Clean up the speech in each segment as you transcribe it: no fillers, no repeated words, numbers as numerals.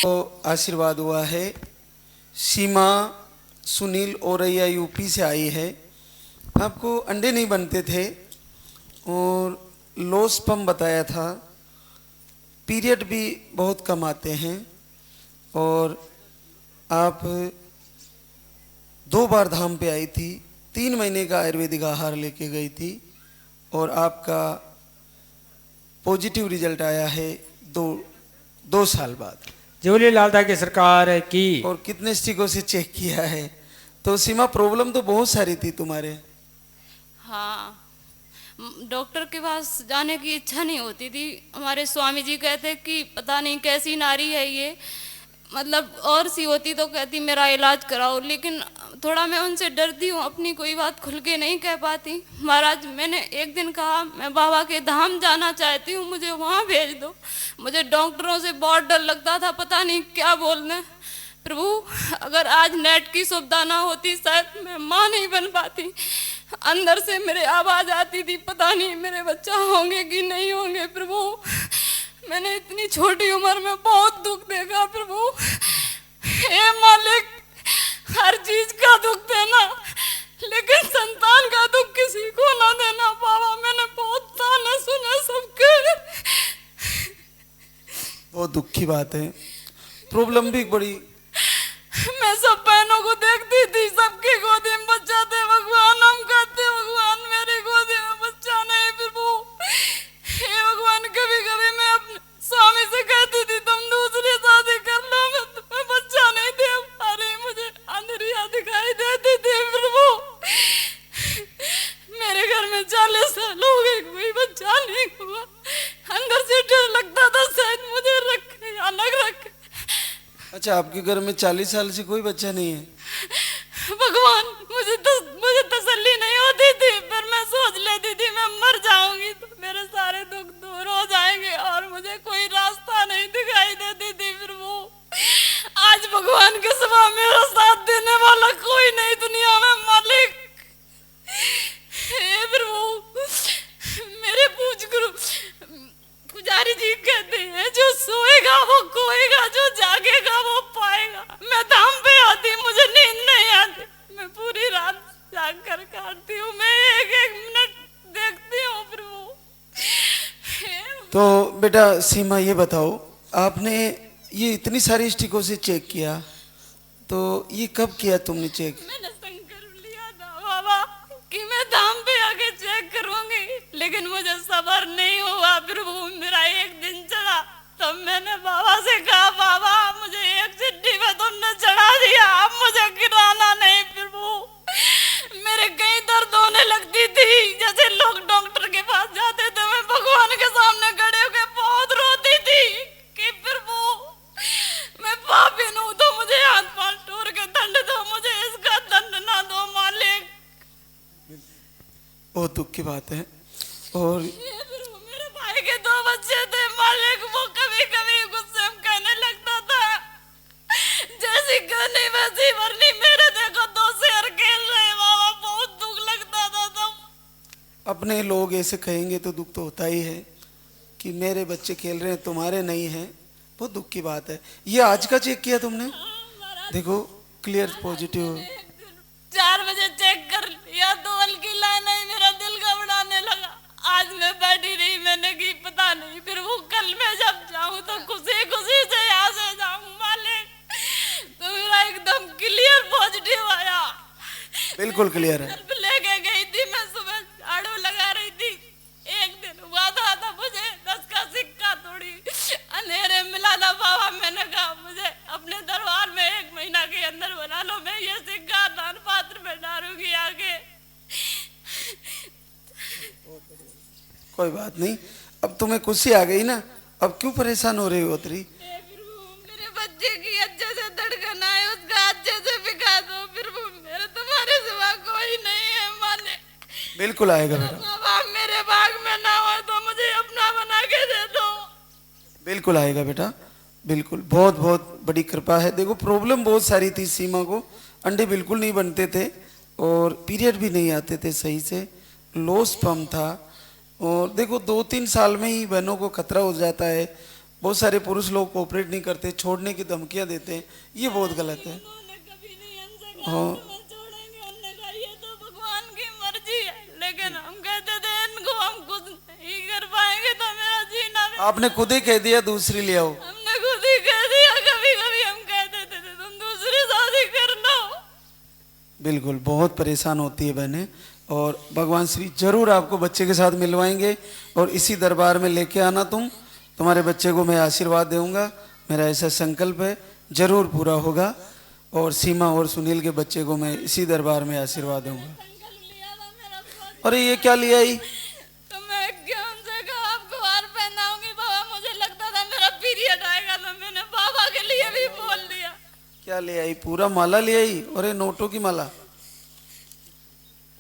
को आशीर्वाद हुआ है। सीमा सुनील औरैया यूपी से आई है। आपको अंडे नहीं बनते थे और लो स्पर्म बताया था, पीरियड भी बहुत कम आते हैं और आप 2 बार धाम पे आई थी, 3 महीने का आयुर्वेदिक आहार लेके गई थी और आपका पॉजिटिव रिजल्ट आया है 2 साल बाद। झूलेलाल दा की सरकार की। और कितने स्टिकों से चेक किया है? तो सीमा प्रॉब्लम तो बहुत सारी थी तुम्हारे। हाँ, डॉक्टर के पास जाने की इच्छा नहीं होती थी। हमारे स्वामी जी कहते कि पता नहीं कैसी नारी है ये, मतलब और सी होती तो कहती मेरा इलाज कराओ, लेकिन थोड़ा मैं उनसे डरती हूँ, अपनी कोई बात खुल के नहीं कह पाती। महाराज मैंने एक दिन कहा मैं बाबा के धाम जाना चाहती हूँ, मुझे वहाँ भेज दो। मुझे डॉक्टरों से बहुत डर लगता था, पता नहीं क्या बोलना। प्रभु अगर आज नेट की सुविधा ना होती शायद मैं माँ नहीं बन पाती। अंदर से मेरे आवाज आती थी पता नहीं मेरे बच्चा होंगे कि नहीं होंगे। प्रभु मैंने इतनी छोटी उम्र में बहुत दुख देखा। प्रभु हे मालिक, हर चीज का दुख देना लेकिन संतान का दुख किसी को ना देना। बाबा मैंने बहुत ताने सुने सबके। बहुत दुख की बात है, प्रॉब्लम भी बड़ी। मैं सब बहनों को देखती थी, सबकी गोदी में बच्चा थे। भगवान हम कहते भगवान मेरी गोदी में बच्चा नहीं। प्रभु हे भगवान, कभी कभी मैं अपने स्वामी से कहती थी तुम दूसरी शादी कर लो, मैं तुम्हें बच्चा नहीं दे पा रही। मुझे अंधेरिया दिखाई देती थी। प्रभु मेरे घर में 40 साल हो गए, कोई बच्चा नहीं हुआ। अंदर से डर लगता था शायद मुझे रखे या अलग रखे। अच्छा, आपके घर में 40 साल से कोई बच्चा नहीं है? भगवान मुझे तसल्ली नहीं होती थी, पर मैं सोच लेती थी मैं मर जाऊंगी तो मेरे सारे दुख दूर हो जाएंगे और मुझे कोई रास्ता नहीं दिखाई देती थी। फिर वो आज भगवान के सिवा मेरा साथ देने वाला कोई नहीं दुनिया में। मालिक हे प्रभु मेरे पूज गुरु पुजारी जी कहते हैं जो सोएगा वो खोएगा, जो जागेगा वो पाएगा। मैं धाम पे आती, मुझे नींद नहीं आती, मैं पूरी रात जाग कर काटती हूँ, मैं एक एक मिनट देखती हूँ। फिर वो तो बेटा सीमा ये बताओ, आपने ये इतनी सारी स्टिकों से चेक किया तो ये कब किया तुमने चेक? मैंने संकल्प लिया था बाबा कि मैं धाम पे आके चेक करूंगी, लेकिन मुझे सब्र नहीं हुआ। फिर वो मेरा एक दिन चला तब मैंने बाबा से कहा बाबा मुझे एक चिट्ठी में तुमने चढ़ा दिया, अब मुझे गिराना नहीं। फिर वो मेरे कई दर्द होने लगती थी, जैसे लोग डॉक्टर के पास जाते थे मैं भगवान के सामने खड़े होकर बहुत रोती थी कि फिर वो मैं पापी हूं तो मुझे हाथ पांव तोड़ के दंड दो, मुझे इसका दंड ना दो मालिक। बहुत दुख की बात है। और मेरे भाई के 2 बच्चे थे मालिक, वो कभी कभी गुस्से में कहने लगता था जैसी कहनी वैसी भरनी। मेरे देखो 2 शेर खेल रहे बाबा, बहुत दुख लगता था तब। अपने लोग ऐसे कहेंगे तो दुख तो होता ही है कि मेरे बच्चे खेल रहे हैं तुम्हारे नहीं हैं। बहुत दुख की बात है। ये आज का चेक किया तुमने? देखो क्लियर पॉजिटिव। 4 बजे चेक कर लिया तो हल्की लाइन आई, मेरा दिल घबराने लगा। आज मैं बैठी रही, मैंने की पता नहीं फिर वो कल मैं जब जाऊं तो खुशी खुशी से यहाँ से जाऊं मालिक। तो मेरा एकदम क्लियर पॉजिटिव आया। बिल्कुल क्लियर है। लेके गई थी मैं, सुबह झाड़ू लगा रही थी, एक दिन हुआ था मुझे 10 का सिक्का थोड़ी अंधेरे मिला था बाबा। मैंने कहा मुझे अपने दरबार में 1 महीना के अंदर बना लो, मैं ये सिक्का दान पात्र में डालूंगी आगे। कोई बात नहीं, अब तुम्हें खुशी आ गई ना, अब क्यों परेशान हो रही हो उतरी? मेरे बच्चे की अच्छे से धड़कन आए, उसका अच्छे से बिखा दो। फिर वो मेरे तुम्हारे सिवा कोई नहीं है माने। बिल्कुल आएगा बेटा। बाप मेरे भाग में ना हो तो मुझे अपना बना के दे दो। बिल्कुल आएगा बेटा, बिल्कुल। बहुत बहुत बड़ी कृपा है। देखो प्रॉब्लम बहुत सारी थी सीमा को, अंडे बिल्कुल नहीं बनते थे और पीरियड भी नहीं आते थे सही से, लो स्पर्म था। और देखो 2-3 साल में ही बहनों को खतरा हो जाता है, बहुत सारे पुरुष लोग कोऑपरेट नहीं करते, छोड़ने की धमकियां देते हैं, ये बहुत गलत है। उन्होंने कभी नहीं हमसे कहा हाँ। तुम्हें छोड़ेंगे, उन्होंने कहा ये तो भगवान की मर्जी है, लेकिन हम कहते थे इनको हम कुछ नहीं कर पाएंगे तो मेरा जीना भी। आपने खुद ही कह दिया दूसरी ले आओ। हमने खुद ही कह दिया, कभी कभी हम कह देते थे तुम दूसरी शादी कर लो। बिल्कुल, बहुत परेशान होती है बहनें, और भगवान श्री जरूर आपको बच्चे के साथ मिलवाएंगे, और इसी दरबार में लेके आना तुम्हारे बच्चे को मैं आशीर्वाद दूंगा, मेरा ऐसा संकल्प है, जरूर पूरा होगा। और सीमा और सुनील के बच्चे को मैं इसी दरबार में आशीर्वाद दूंगा। संकल्प लिया था मेरा स्वास्थ्य। अरे ये क्या लिया आई? तो मैं उनसे कहा आपको हार पहनाऊंगी बाबा, मुझे लगता था मेरा पीरियड आएगा, तो मैंने बाबा के लिए भी बोल दिया। क्या ले आई? पूरा माला ले आई? अरे नोटों की माला,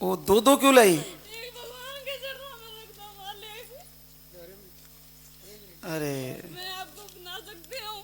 वो दो दो क्यों लाई? एक भगवान के चरणों में रख दो वाले। अरे मैं आपको बना सकती हूँ।